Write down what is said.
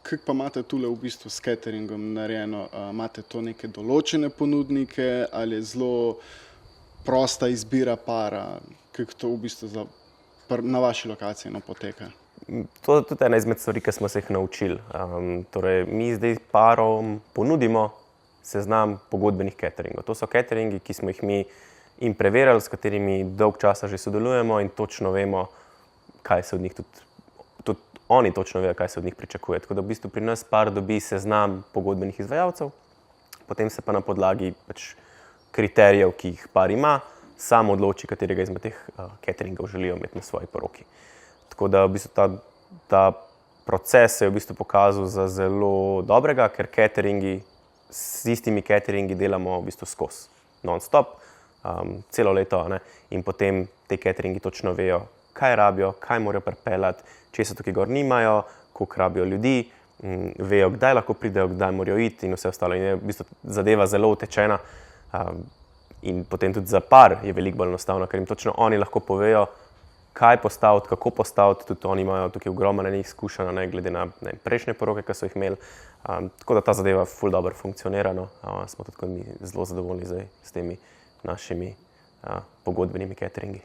Kako pa imate tule v bistvu s cateringom narejeno? Imate to neke določene ponudnike ali je zelo prosta izbira para? Kako to v bistvu na vaši lokaciji poteka? To je tudi ena izmed stvari, ki smo se jih naučili. Torej, mi zdaj parom ponudimo seznam pogodbenih cateringov. To so cateringi, ki smo jih mi in preverjali, s katerimi dolg časa že sodelujemo in točno vemo, kaj se od njih tudi oni točno vejo, kaj se od njih pričakuje. Tako da v bistvu pri nas par dobi seznam pogodbenih izvajalcev, potem se pa na podlagi kriterijev, ki jih par ima, sam odloči, katerega izmed teh cateringov želijo imeti na svoji poroki. Tako da v bistvu ta proces se je v bistvu pokazal za zelo dobrega, ker cateringi, s istimi cateringi delamo v bistvu skozi, non-stop, celo leto, ne? In potem te cateringi točno vejo, kaj rabijo, kaj morajo pripeljati, česa tukaj gor nimajo, koliko rabijo ljudi, vejo, kdaj lahko pridejo, kdaj morajo iti in vse ostalo. In je v bistvu zadeva zelo utečena in potem tudi za par je veliko bolj enostavno, ker jim točno oni lahko povejo, kaj postaviti, kako postaviti, tudi oni imajo tukaj ogromno izkušenj, ne glede na prejšnje poroke, ki so jih imeli. Tako da ta zadeva ful dobro funkcionira, no. Smo tudi mi zelo zadovoljni zdaj s temi našimi pogodbenimi cateringi.